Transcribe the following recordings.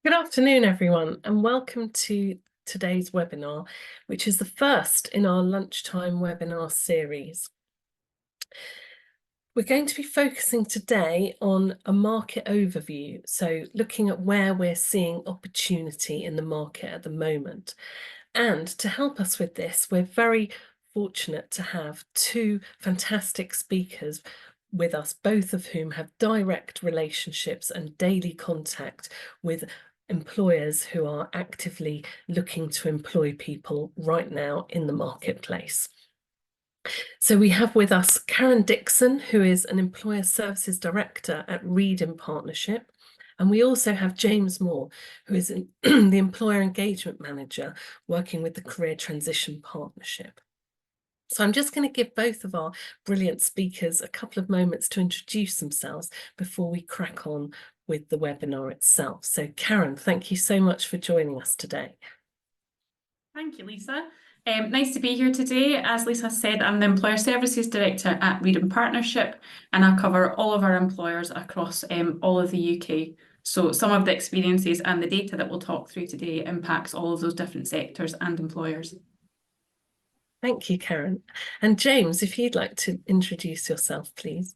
Good afternoon, everyone, and welcome to today's webinar, which is the first in our lunchtime webinar series. We're going to be focusing today on a market overview, so looking at where we're seeing opportunity in the market at the moment. And to help us with this, we're very fortunate to have two fantastic speakers with us, both of whom have direct relationships and daily contact with employers who are actively looking to employ people right now in the marketplace. So we have with us Karen Dixon, who is an Employer Services Director at Reed in Partnership. And we also have James Moore, who is the Employer Engagement Manager working with the Career Transition Partnership. So I'm just going to give both of our brilliant speakers a couple of moments to introduce themselves before we crack on with the webinar itself. So Karen, thank you so much for joining us today. Thank you, Lisa. Nice to be here today. As Lisa said, I'm the Employer Services Director at Reed and Partnership, and I cover all of our employers across all of the UK. So some of the experiences and the data that we'll talk through today impacts all of those different sectors and employers. Thank you, Karen. And James, if you'd like to introduce yourself, please.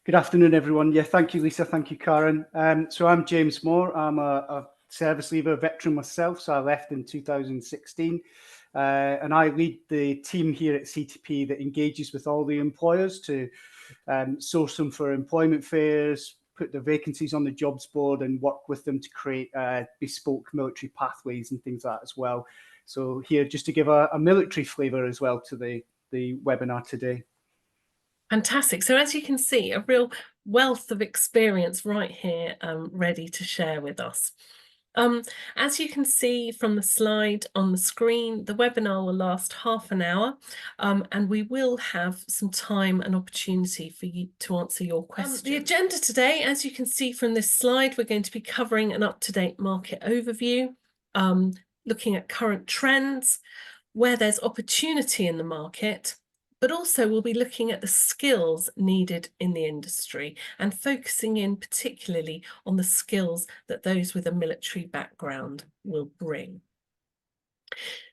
Good afternoon, everyone. Yeah, thank you, Lisa. Thank you, Karen. So I'm James Moore. I'm a service leaver veteran myself, so I left in 2016. And I lead the team here at CTP that engages with all the employers to source them for employment fairs, put their vacancies on the jobs board and work with them to create bespoke military pathways and things like that as well. So here, just to give a military flavour as well to the webinar today. Fantastic. So as you can see, a real wealth of experience right here ready to share with us. As you can see from the slide on the screen, the webinar will last half an hour and we will have some time and opportunity for you to answer your questions. The agenda today, as you can see from this slide, we're going to be covering an up-to-date market overview, looking at current trends, where there's opportunity in the market, but also we'll be looking at the skills needed in the industry and focusing in particularly on the skills that those with a military background will bring.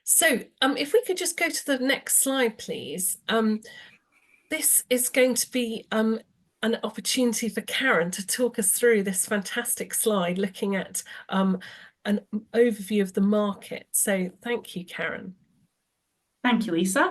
So if we could just go to the next slide, please. This is going to be an opportunity for Karen to talk us through this fantastic slide looking at an overview of the market. So thank you, Karen. Thank you, Lisa.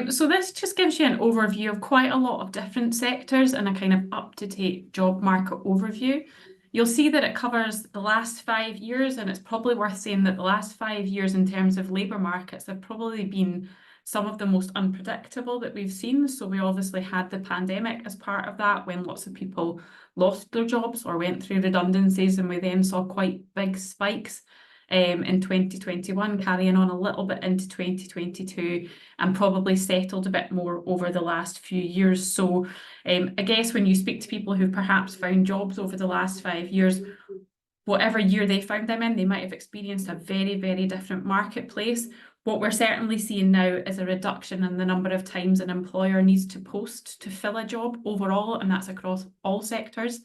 So this just gives you an overview of quite a lot of different sectors and a kind of up-to-date job market overview. You'll see that it covers the last 5 years, and it's probably worth saying that the last 5 years in terms of labour markets have probably been some of the most unpredictable that we've seen. So we obviously had the pandemic as part of that, when lots of people lost their jobs or went through redundancies, and we then saw quite big spikes in 2021, carrying on a little bit into 2022, and probably settled a bit more over the last few years. So I guess when you speak to people who perhaps found jobs over the last 5 years, whatever year they found them in, they might have experienced a very, very different marketplace. What we're certainly seeing now is a reduction in the number of times an employer needs to post to fill a job overall, and that's across all sectors.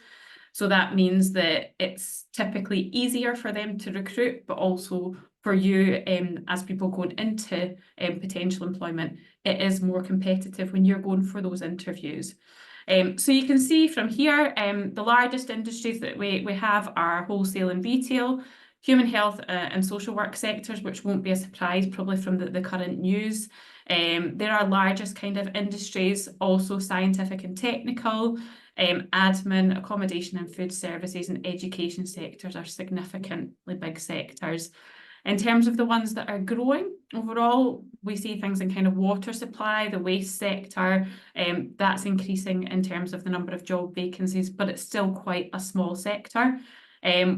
So that means that it's typically easier for them to recruit, but also for you as people going into potential employment, it is more competitive when you're going for those interviews. So you can see from here, the largest industries that we have are wholesale and retail, human health and social work sectors, which won't be a surprise probably from the current news. There are largest kind of industries, also scientific and technical, admin, accommodation and food services and education sectors are significantly big sectors. In terms of the ones that are growing, overall, we see things in kind of water supply, the waste sector, that's increasing in terms of the number of job vacancies, but it's still quite a small sector.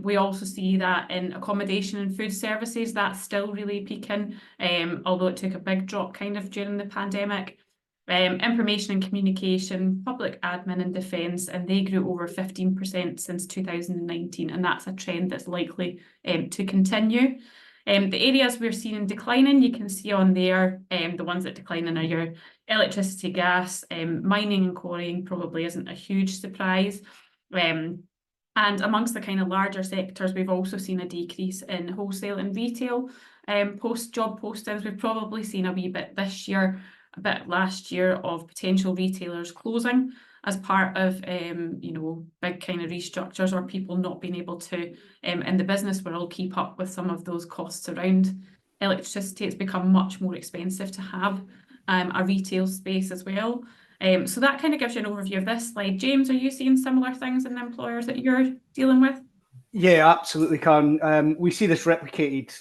We also see that in accommodation and food services, that's still really peaking, although it took a big drop kind of during the pandemic. Information and communication, public admin and defence, and they grew over 15% since 2019, and that's a trend that's likely to continue. The areas we're seeing declining, you can see on there, the ones that declining are your electricity, gas, mining and quarrying probably isn't a huge surprise. And amongst the kind of larger sectors, we've also seen a decrease in wholesale and retail job postings. We've probably seen a wee bit this year, a bit last year, of potential retailers closing as part of big kind of restructures, or people not being able to in the business world keep up with some of those costs around electricity. It's become much more expensive to have a retail space as well. So that kind of gives you an overview of this slide. James, are you seeing similar things in the employers that you're dealing with? Yeah, absolutely, Karen. We see this replicated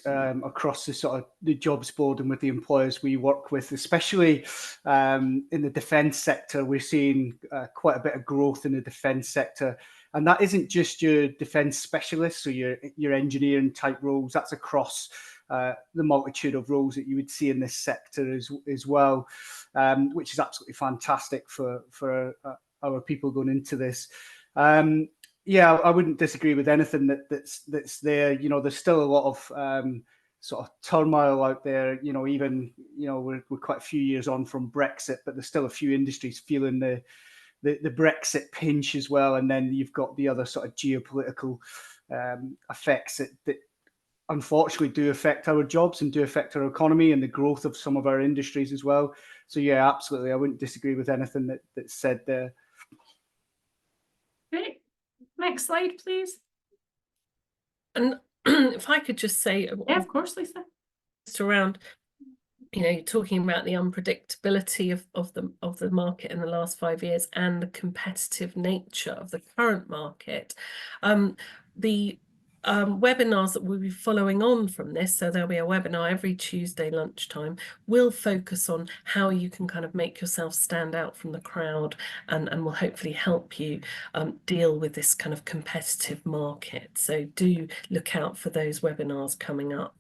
across the sort of the jobs board and with the employers we work with, especially in the defence sector. We're seeing quite a bit of growth in the defence sector, and that isn't just your defence specialists or your engineering type roles. That's across the multitude of roles that you would see in this sector as well, which is absolutely fantastic for our people going into this. Yeah, I wouldn't disagree with anything that's there. There's still a lot of sort of turmoil out there. Even we're quite a few years on from Brexit, but there's still a few industries feeling the Brexit pinch as well. And then you've got the other sort of geopolitical effects that unfortunately do affect our jobs and do affect our economy and the growth of some of our industries as well. So yeah, absolutely, I wouldn't disagree with anything that's said there. Great. Next slide, please. And if I could just say, Yeah, of course, Lisa. Just around, you're talking about the unpredictability of the market in the last 5 years and the competitive nature of the current market. The webinars that we'll be following on from this, so there'll be a webinar every Tuesday lunchtime, will focus on how you can kind of make yourself stand out from the crowd, and will hopefully help you deal with this kind of competitive market. So do look out for those webinars coming up.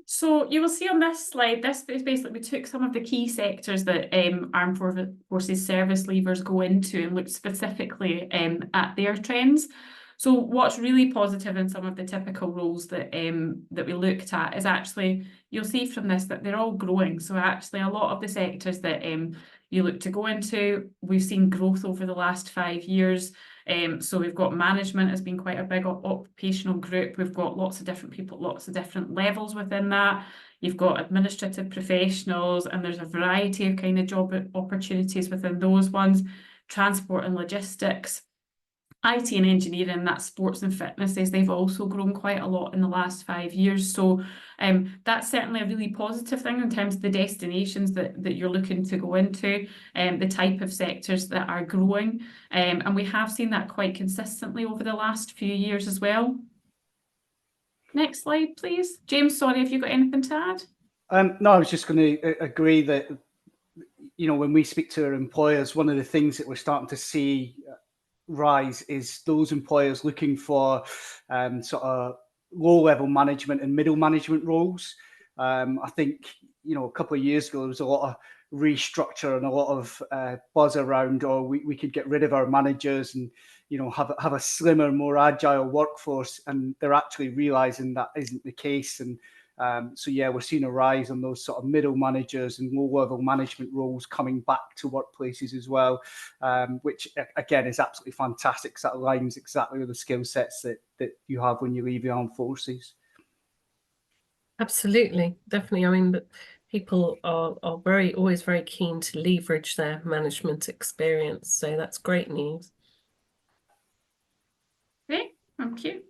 So you will see on this slide, this is basically, we took some of the key sectors that Armed Forces service leavers go into and looked specifically at their trends. So what's really positive in some of the typical roles that we looked at is actually, you'll see from this that they're all growing. So actually a lot of the sectors that you look to go into, we've seen growth over the last 5 years. So we've got management has been quite a big occupational group. We've got lots of different people, lots of different levels within that. You've got administrative professionals, and there's a variety of kind of job opportunities within those ones. Transport and logistics, IT and engineering, that's sports and fitnesses, they've also grown quite a lot in the last 5 years. So that's certainly a really positive thing in terms of the destinations that you're looking to go into, the type of sectors that are growing. And we have seen that quite consistently over the last few years as well. Next slide, please. James, sorry, have you got anything to add? No, I was just going to agree that, when we speak to our employers, one of the things that we're starting to see rise is those employers looking for sort of low-level management and middle management roles. I think, a couple of years ago, there was a lot of restructure and a lot of buzz around, we could get rid of our managers and, have a slimmer, more agile workforce. And they're actually realizing that isn't the case. And so, yeah, we're seeing a rise on those sort of middle managers and low-level management roles coming back to workplaces as well, which, again, is absolutely fantastic because that aligns exactly with the skill sets that you have when you leave the armed forces. Absolutely, definitely. I mean, people are always very keen to leverage their management experience, so that's great news. Great, thank you.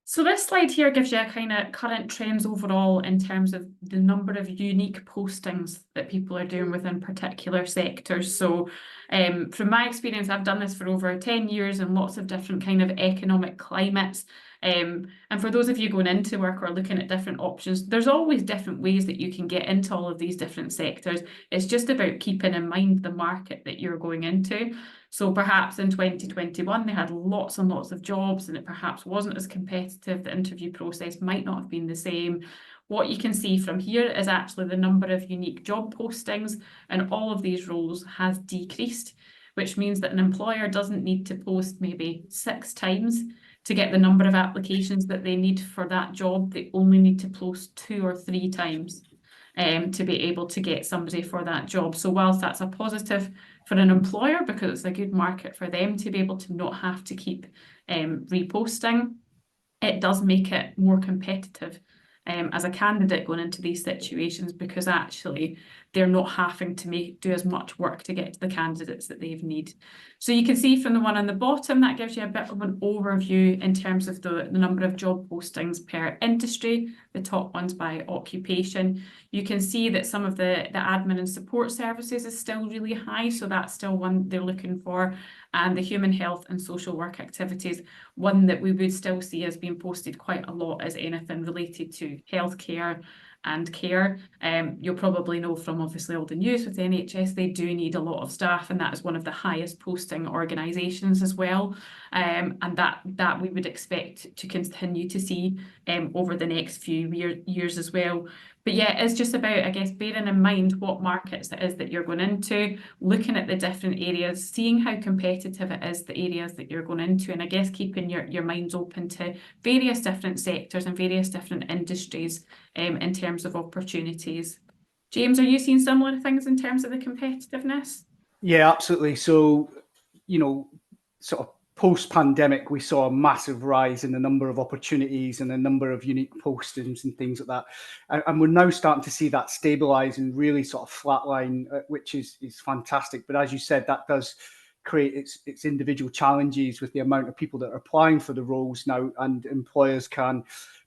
So this slide here gives you a kind of current trends overall in terms of the number of unique postings that people are doing within particular sectors. So from my experience, I've done this for over 10 years in lots of different kind of economic climates. And for those of you going into work or looking at different options, there's always different ways that you can get into all of these different sectors. It's just about keeping in mind the market that you're going into. So perhaps in 2021, they had lots and lots of jobs and it perhaps wasn't as competitive. The interview process might not have been the same. What you can see from here is actually the number of unique job postings in all of these roles has decreased, which means that an employer doesn't need to post maybe 6 times to get the number of applications that they need for that job. They only need to post 2 or 3 times. to be able to get somebody for that job. So whilst that's a positive for an employer because it's a good market for them to be able to not have to keep reposting, it does make it more competitive as a candidate going into these situations, because actually they're not having to do as much work to get to the candidates that they need. So you can see from the one on the bottom, that gives you a bit of an overview in terms of the number of job postings per industry, the top ones by occupation. You can see that some of the admin and support services is still really high, so that's still one they're looking for. And the human health and social work activities, one that we would still see as being posted quite a lot is anything related to healthcare and care. You'll probably know from obviously all the news with the NHS, they do need a lot of staff, and that is one of the highest posting organisations as well. And that we would expect to continue to see over the next few years as well. But yeah, it's just about, I guess, bearing in mind what markets it is that you're going into, looking at the different areas, seeing how competitive it is, the areas that you're going into, and I guess keeping your minds open to various different sectors and various different industries in terms of opportunities. James, are you seeing similar things in terms of the competitiveness? Yeah, absolutely. So, sort of post-pandemic, we saw a massive rise in the number of opportunities and the number of unique postings and things like that. And we're now starting to see that stabilize and really sort of flatline, which is fantastic. But as you said, that does create its individual challenges with the amount of people that are applying for the roles now, and employers can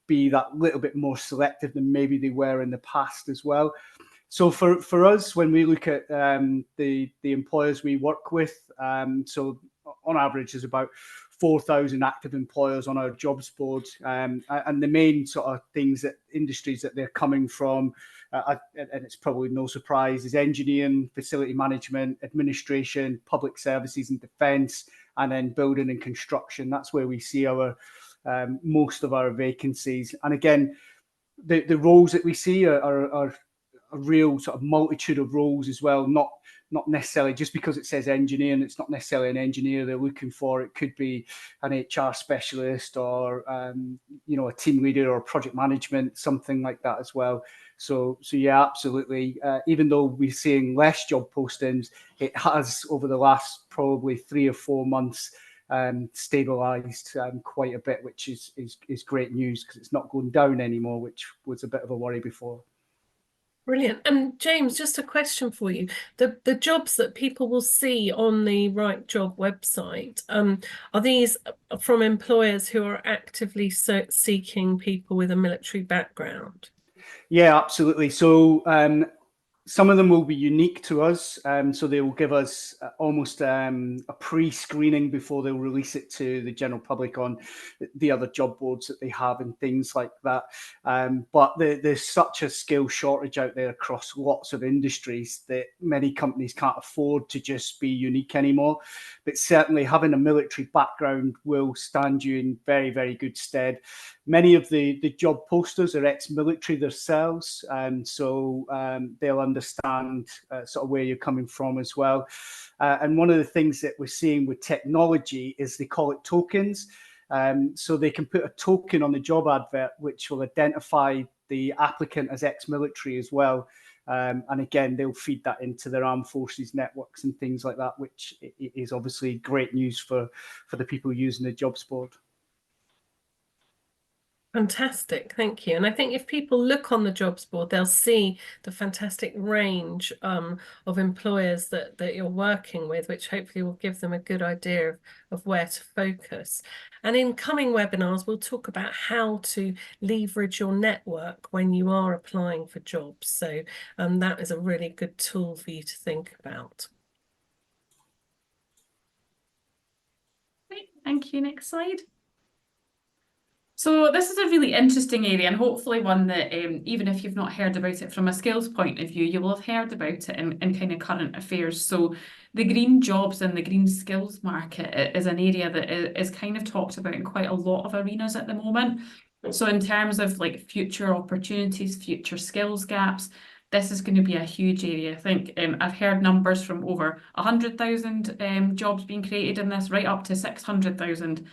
be that little bit more selective than maybe they were in the past as well. So for us, when we look at the employers we work with, so on average, there's about 4,000 active employers on our jobs board, and the main sort of industries that they're coming from, and it's probably no surprise, is engineering, facility management, administration, public services and defence, and then building and construction. That's where we see our most of our vacancies. And again, the roles that we see are a real sort of multitude of roles as well, not necessarily just because it says engineer, and it's not necessarily an engineer they're looking for. It could be an HR specialist or a team leader or project management, something like that as well. So yeah, absolutely. Even though we're seeing less job postings, it has over the last probably 3 or 4 months stabilized quite a bit, which is great news, because it's not going down anymore, which was a bit of a worry before. Brilliant. And James, just a question for you. The jobs that people will see on the Right Job website, are these from employers who are actively seeking people with a military background? Yeah, absolutely. So some of them will be unique to us. So they will give us almost a pre-screening before they'll release it to the general public on the other job boards that they have and things like that. But there's such a skill shortage out there across lots of industries that many companies can't afford to just be unique anymore. But certainly having a military background will stand you in very, very good stead. Many of the job posters are ex-military themselves, so they'll understand sort of where you're coming from as well. And one of the things that we're seeing with technology is they call it tokens. So they can put a token on the job advert, which will identify the applicant as ex-military as well. And again, they'll feed that into their armed forces networks and things like that, which is obviously great news for the people using the jobs board. Fantastic, thank you. And I think if people look on the jobs board, they'll see the fantastic range of employers that you're working with, which hopefully will give them a good idea of where to focus. And in coming webinars, we'll talk about how to leverage your network when you are applying for jobs. So that is a really good tool for you to think about. Great, thank you. Next slide. So this is a really interesting area, and hopefully one that even if you've not heard about it from a skills point of view, you will have heard about it in kind of current affairs. So the green jobs and the green skills market is an area that is kind of talked about in quite a lot of arenas at the moment. So in terms of like future opportunities, future skills gaps, this is going to be a huge area. I think I've heard numbers from over 100,000 jobs being created in this, right up to 600,000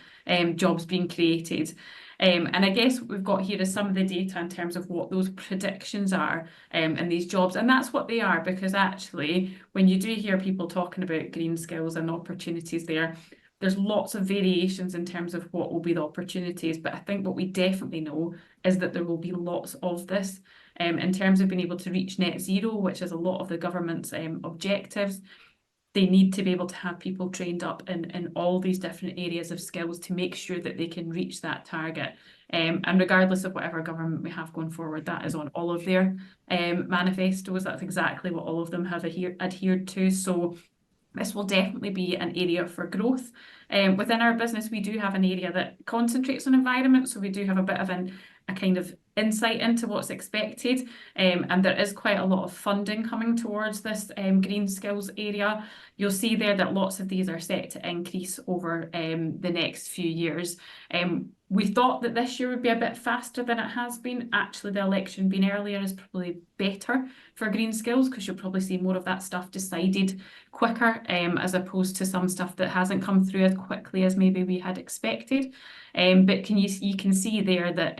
jobs being created. And I guess what we've got here is some of the data in terms of what those predictions are in these jobs. And that's what they are, because actually, when you do hear people talking about green skills and opportunities there's lots of variations in terms of what will be the opportunities. But I think what we definitely know is that there will be lots of this in terms of being able to reach net zero, which is a lot of the government's objectives. They need to be able to have people trained up in all these different areas of skills to make sure that they can reach that target. And regardless of whatever government we have going forward, that is on all of their manifestos. That's exactly what all of them have adhered to. So this will definitely be an area for growth. Within our business, we do have an area that concentrates on environment. So we do have a bit of a kind of insight into what's expected. And there is quite a lot of funding coming towards this green skills area. You'll see there that lots of these are set to increase over the next few years. We thought that this year would be a bit faster than it has been. Actually, the election being earlier is probably better for green skills, because you'll probably see more of that stuff decided quicker, as opposed to some stuff that hasn't come through as quickly as maybe we had expected. But you can see there that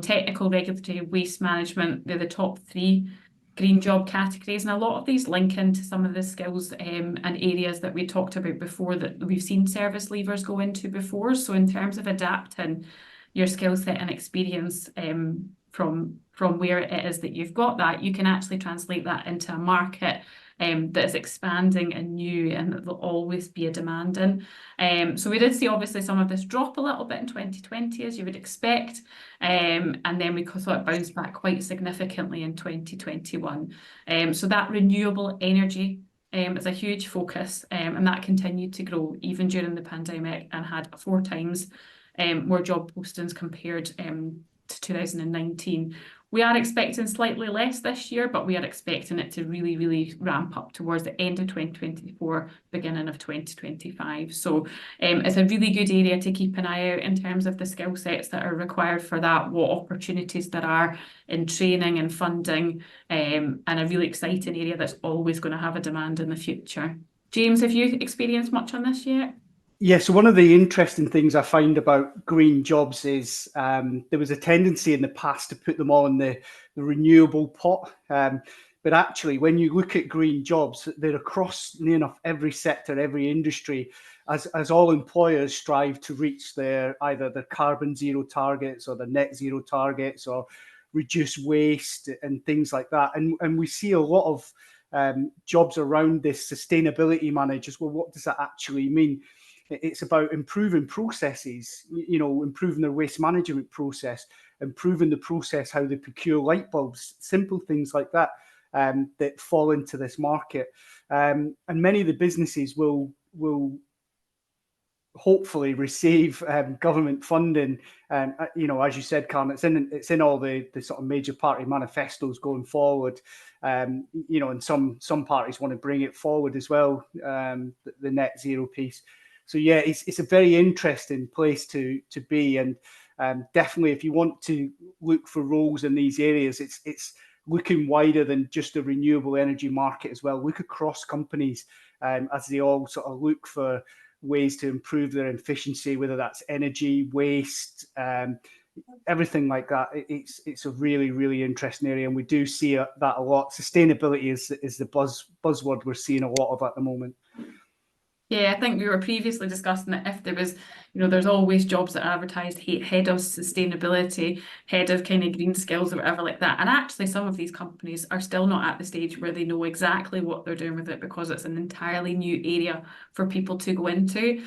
technical, regulatory, waste management, they're the top 3 green job categories, and a lot of these link into some of the skills and areas that we talked about before that we've seen service leavers go into before. So in terms of adapting your skill set and experience from where it is that you've got that, you can actually translate that into a market that is expanding and new, and that there'll always be a demand in. So we did see obviously some of this drop a little bit in 2020, as you would expect, and then we saw it bounce back quite significantly in 2021. So that renewable energy is a huge focus, and that continued to grow even during the pandemic, and had 4 times more job postings compared to 2019. We are expecting slightly less this year, but we are expecting it to really, really ramp up towards the end of 2024, beginning of 2025. So it's a really good area to keep an eye out in terms of the skill sets that are required for that, what opportunities there are in training and funding, and a really exciting area that's always going to have a demand in the future. James, have you experienced much on this yet? Yeah, so one of the interesting things I find about green jobs is there was a tendency in the past to put them all in the renewable pot. But actually, when you look at green jobs, they're across near enough every sector, every industry, as all employers strive to reach either their carbon zero targets or their net zero targets, or reduce waste and things like that. And we see a lot of jobs around this sustainability managers. Well, what does that actually mean? It's about improving processes, improving their waste management process, improving the process, how they procure light bulbs, simple things like that, that fall into this market. And many of the businesses will hopefully receive government funding. As you said, Karen, it's in all the sort of major party manifestos going forward. And some parties want to bring it forward as well, the net zero piece. So yeah, it's a very interesting place to be, and definitely if you want to look for roles in these areas, it's looking wider than just the renewable energy market as well. Look across companies as they all sort of look for ways to improve their efficiency, whether that's energy, waste, everything like that. It's a really, really interesting area, and we do see that a lot. Sustainability is the buzzword we're seeing a lot of at the moment. Yeah, I think we were previously discussing that if there was, there's always jobs that are advertised head of sustainability, head of kind of green skills or whatever like that. And actually some of these companies are still not at the stage where they know exactly what they're doing with it, because it's an entirely new area for people to go into.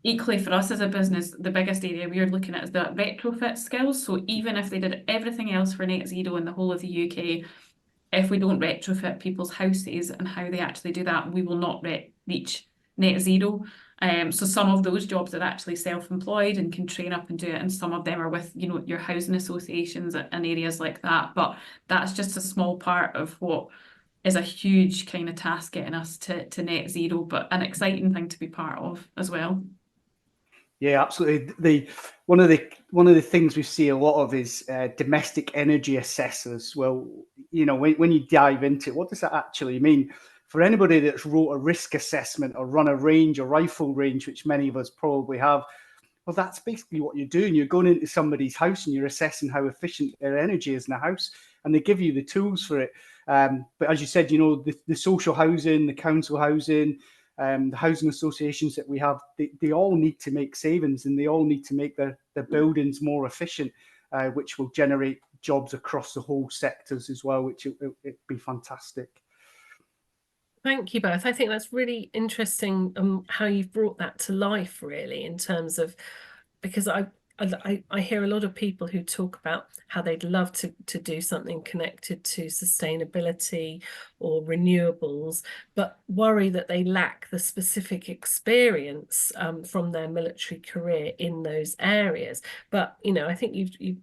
Equally for us as a business, the biggest area we are looking at is the retrofit skills. So even if they did everything else for net zero in the whole of the UK, if we don't retrofit people's houses and how they actually do that, we will not reach net zero. So some of those jobs are actually self-employed and can train up and do it, and some of them are with your housing associations and areas like that. But that's just a small part of what is a huge kind of task getting us to net zero, but an exciting thing to be part of as well. Yeah, absolutely. One of the things we see a lot of is domestic energy assessors. Well, when you dive into it, what does that actually mean? For anybody that's wrote a risk assessment or run a rifle range, which many of us probably have, Well, that's basically what you're doing. You're going into somebody's house and you're assessing how efficient their energy is in the house, and they give you the tools for it. But as you said, you know, the social housing, the council housing, the housing associations that we have, they all need to make savings, and they all need to make their buildings more efficient, which will generate jobs across the whole sectors as well, which it'd be fantastic. Thank you both. I think that's really interesting, how you've brought that to life, really, in terms of, because I hear a lot of people who talk about how they'd love to do something connected to sustainability or renewables, but worry that they lack the specific experience from their military career in those areas. But, you know, I think you've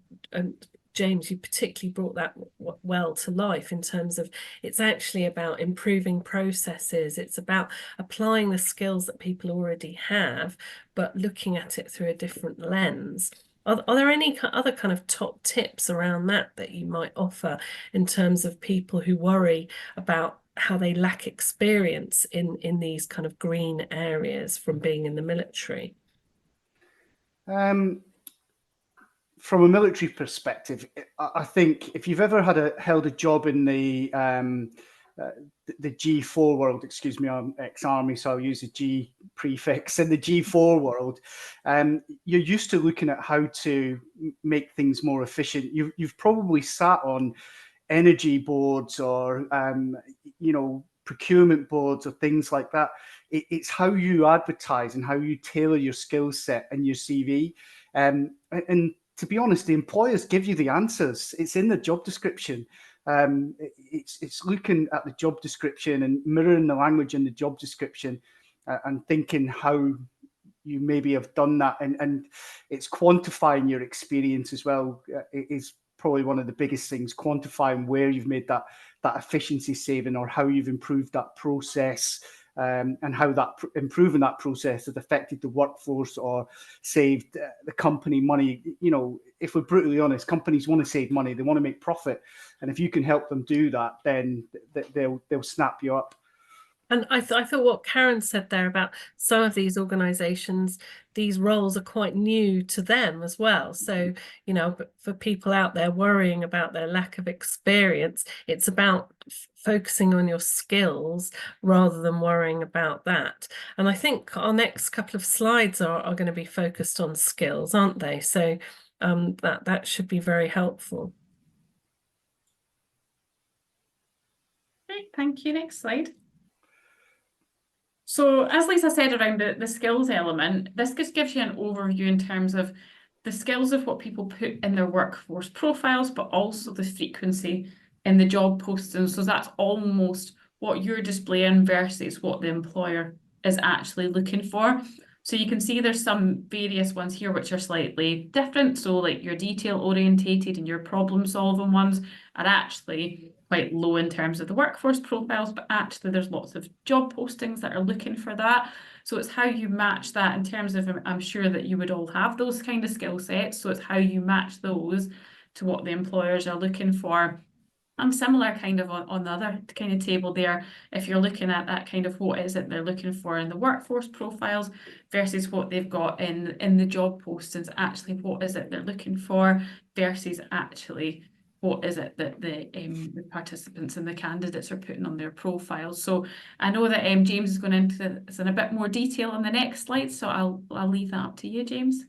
James, you particularly brought that well to life in terms of it's actually about improving processes. It's about applying the skills that people already have, but looking at it through a different lens. Are there any other kind of top tips around that you might offer in terms of people who worry about how they lack experience in these kind of green areas from being in the military? From a military perspective, I think if you've ever held a job in the G4 world, excuse me, I'm ex-army, so I'll use the G prefix. In the G4 world, you're used to looking at how to make things more efficient. You've probably sat on energy boards or you know, procurement boards or things like that. It's how you advertise and how you tailor your skill set and your CV. And to be honest, the employers give you the answers. It's in the job description. It's looking at the job description and mirroring the language in the job description, and thinking how you maybe have done that, and it's quantifying your experience as well. It is probably one of the biggest things, quantifying where you've made that efficiency saving, or how you've improved that process, and how that improving that process has affected the workforce or saved the company money. You know, if we're brutally honest, companies want to save money, they want to make profit, and if you can help them do that, then they'll snap you up. And I thought what Karen said there about some of these organizations, these roles are quite new to them as well. So, you know, but for people out there worrying about their lack of experience, it's about focusing on your skills rather than worrying about that. And I think our next couple of slides are going to be focused on skills, aren't they? So that should be very helpful. Great, thank you. Next slide. So as Lisa said around the skills element, this just gives you an overview in terms of the skills of what people put in their workforce profiles, but also the frequency in the job postings. So that's almost what you're displaying versus what the employer is actually looking for. So you can see there's some various ones here which are slightly different. So like your detail orientated and your problem solving ones are actually quite low in terms of the workforce profiles, but actually there's lots of job postings that are looking for that. So it's how you match that in terms of, I'm sure that you would all have those kind of skill sets. So it's how you match those to what the employers are looking for. And similar kind of on the other kind of table there, if you're looking at that kind of what is it they're looking for in the workforce profiles versus what they've got in the job postings, actually what is it they're looking for versus actually what is it that the participants and the candidates are putting on their profiles. So I know that James is going into this in a bit more detail on the next slide, so I'll leave that up to you, James.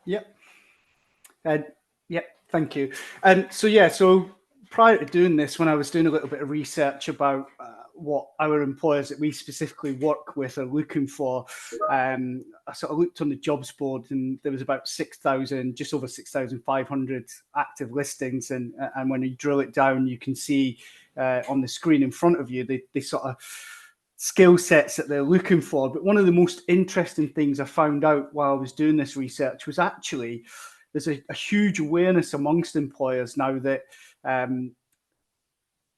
Yep. Yep, thank you. So prior to doing this, when I was doing a little bit of research about what our employers that we specifically work with are looking for, I sort of looked on the jobs board, and there was about 6,000, just over 6,500 active listings. And when you drill it down, you can see on the screen in front of you, they sort of skill sets that they're looking for. But one of the most interesting things I found out while I was doing this research was actually there's a huge awareness amongst employers now that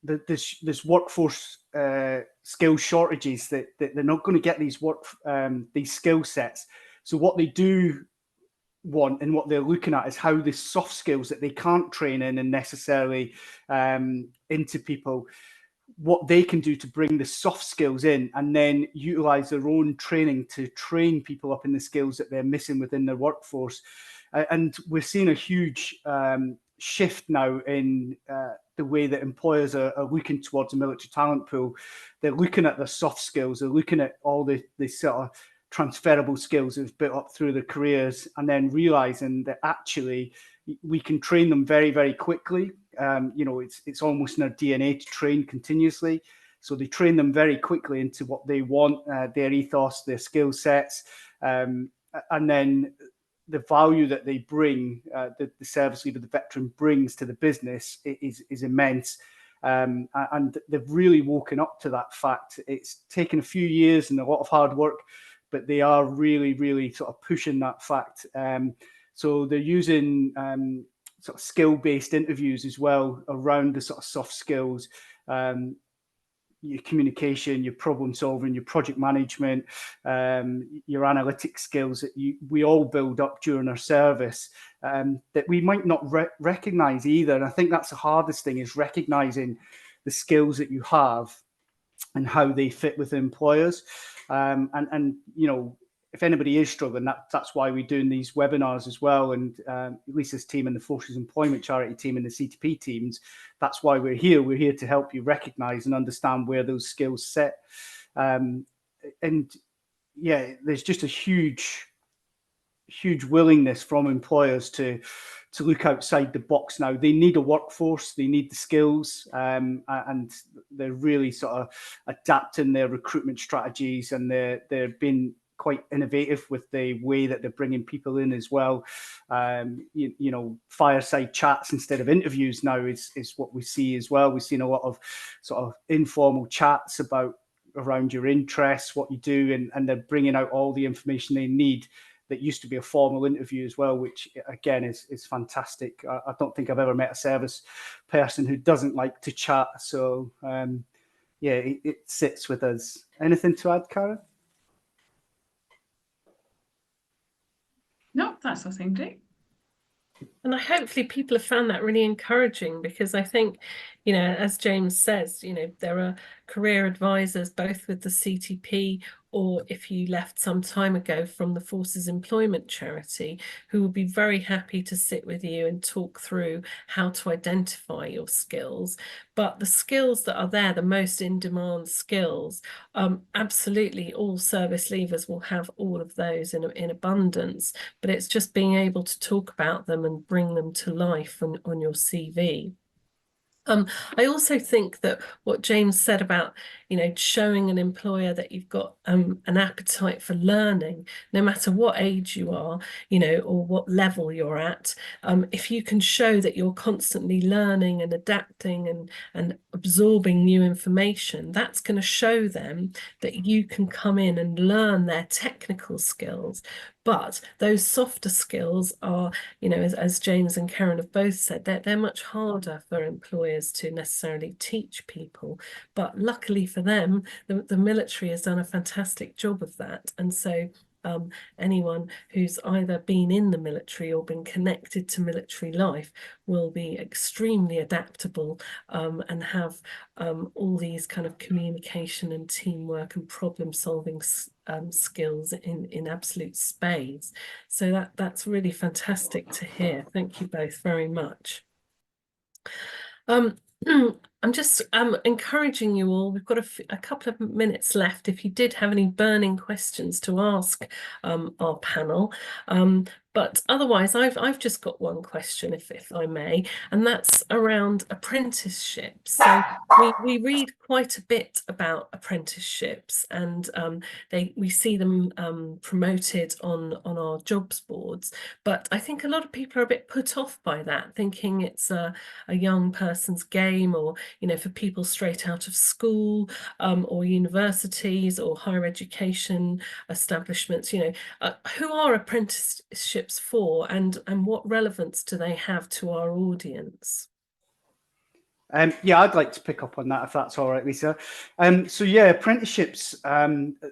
there's workforce skill shortages, that they're not going to get these skill sets. So what they do want and what they're looking at is how the soft skills that they can't train in and necessarily into people, what they can do to bring the soft skills in, and then utilize their own training to train people up in the skills that they're missing within their workforce. And we're seeing a huge shift now in the way that employers are looking towards the military talent pool. They're looking at the soft skills, they're looking at all the sort of transferable skills they've built up through their careers, and then realizing that actually we can train them very, very quickly. You know, it's almost in their DNA to train continuously. So they train them very quickly into what they want, their ethos, their skill sets, and then the value that they bring, the service leaver, the veteran brings to the business is immense. And they've really woken up to that fact. It's taken a few years and a lot of hard work, but they are really, really sort of pushing that fact. So they're using sort of skill-based interviews as well around the sort of soft skills, your communication, your problem solving, your project management, your analytic skills that we all build up during our service, that we might not recognize either. And I think that's the hardest thing, is recognizing the skills that you have and how they fit with employers. And you know, if anybody is struggling, that's why we're doing these webinars as well. And Lisa's team and the Forces Employment Charity team and the CTP teams, that's why we're here. We're here to help you recognise and understand where those skills sit. And yeah, there's just a huge willingness from employers to look outside the box now. They need a workforce, they need the skills, and they're really sort of adapting their recruitment strategies, and they're being quite innovative with the way that they're bringing people in as well. You know, fireside chats instead of interviews now is what we see as well. We've seen a lot of sort of informal chats around your interests, what you do, and they're bringing out all the information they need. That used to be a formal interview as well, which again is fantastic. I don't think I've ever met a service person who doesn't like to chat. So yeah, it sits with us. Anything to add, Karen? No, that's all sound great. And hopefully people have found that really encouraging, because I think, you know, as James says, you know, there are career advisors both with the CTP, or if you left some time ago from the Forces Employment Charity, who will be very happy to sit with you and talk through how to identify your skills. But the skills that are there, the most in-demand skills, absolutely all service leavers will have all of those in abundance, but it's just being able to talk about them and bring them to life on your CV. I also think that what James said about, you know, showing an employer that you've got an appetite for learning, no matter what age you are, you know, or what level you're at, if you can show that you're constantly learning and adapting and absorbing new information, that's going to show them that you can come in and learn their technical skills. But those softer skills are, you know, as James and Karen have both said, they're much harder for employers to necessarily teach people. But luckily for them, the military has done a fantastic job of that. And so anyone who's either been in the military or been connected to military life will be extremely adaptable and have all these kind of communication and teamwork and problem solving skills in absolute spades. So that's really fantastic to hear. Thank you both very much. I'm just encouraging you all. We've got a couple of minutes left if you did have any burning questions to ask our panel. But otherwise, I've just got one question, if I may, and that's around apprenticeships. So we read quite a bit about apprenticeships, and we see them promoted on our jobs boards. But I think a lot of people are a bit put off by that, thinking it's a young person's game, or, you know, for people straight out of school or universities or higher education establishments. You know, who are apprenticeships for, and what relevance do they have to our audience? Yeah, I'd like to pick up on that, if that's all right, Lisa. So yeah, apprenticeships,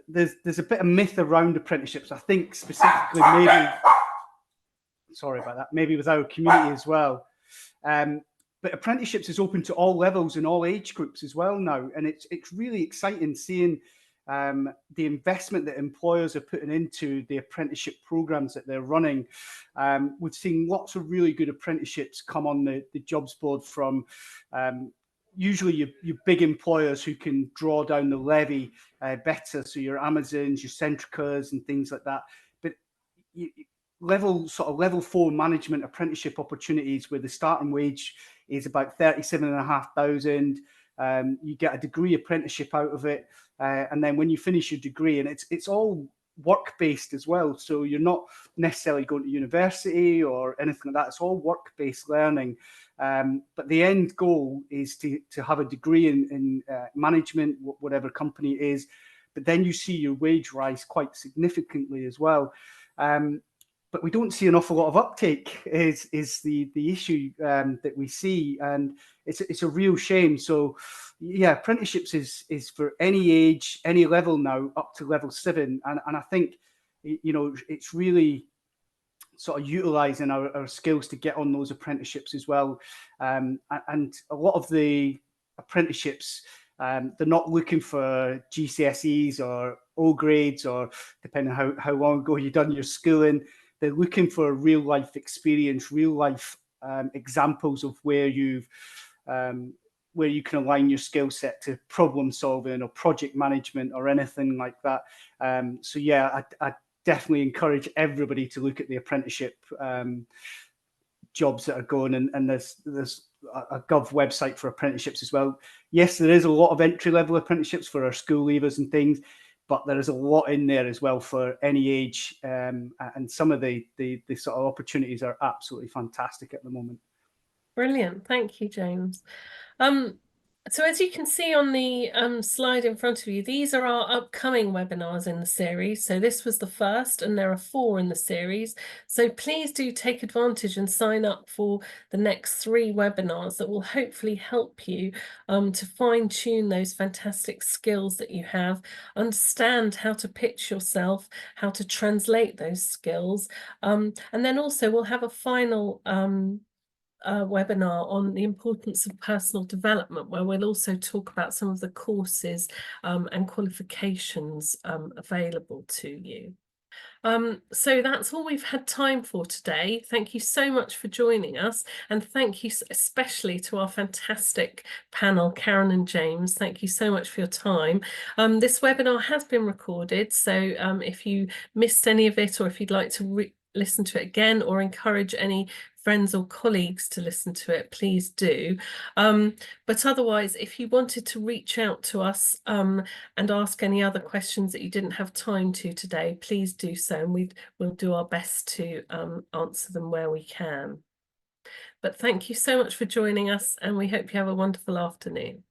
there's a bit of myth around apprenticeships. I think specifically sorry about that, maybe with our community as well. But but apprenticeships is open to all levels and all age groups as well now, and it's really exciting seeing the investment that employers are putting into the apprenticeship programs that they're running. We've seen lots of really good apprenticeships come on the jobs board from usually your big employers who can draw down the levy better, so your Amazons, your Centricas and things like that. But level 4 management apprenticeship opportunities where the starting wage is about 37,500. You get a degree apprenticeship out of it, and then when you finish your degree, and it's all work-based as well, so you're not necessarily going to university or anything like that. It's all work-based learning, but the end goal is to have a degree in management, whatever company it is, but then you see your wage rise quite significantly as well. But we don't see an awful lot of uptake is the issue that we see, and it's a real shame. So yeah, apprenticeships is for any age, any level now, up to level 7, and I think, you know, it's really sort of utilizing our skills to get on those apprenticeships as well. And a lot of the apprenticeships, they're not looking for GCSEs or O grades, or depending on how long ago you've done your schooling. They're looking for real life experience, real life examples of where you can align your skill set to problem solving or project management or anything like that. So yeah, I definitely encourage everybody to look at the apprenticeship jobs that are going, and there's a Gov website for apprenticeships as well. Yes, there is a lot of entry-level apprenticeships for our school leavers and things, but there is a lot in there as well for any age, and some of the sort of opportunities are absolutely fantastic at the moment. Brilliant. Thank you, James. So as you can see on the slide in front of you, these are our upcoming webinars in the series. So this was the first, and there are 4 in the series. So please do take advantage and sign up for the next 3 webinars that will hopefully help you to fine-tune those fantastic skills that you have, understand how to pitch yourself, how to translate those skills, and then also we'll have a final webinar on the importance of personal development, where we'll also talk about some of the courses and qualifications available to you. So that's all we've had time for today. Thank you so much for joining us, and thank you especially to our fantastic panel, Karen and James. Thank you so much for your time. This webinar has been recorded, so if you missed any of it, or if you'd like to listen to it again, or encourage any friends or colleagues to listen to it, please do. But otherwise, if you wanted to reach out to us and ask any other questions that you didn't have time to today, please do so, and we'll do our best to answer them where we can. But thank you so much for joining us, and we hope you have a wonderful afternoon.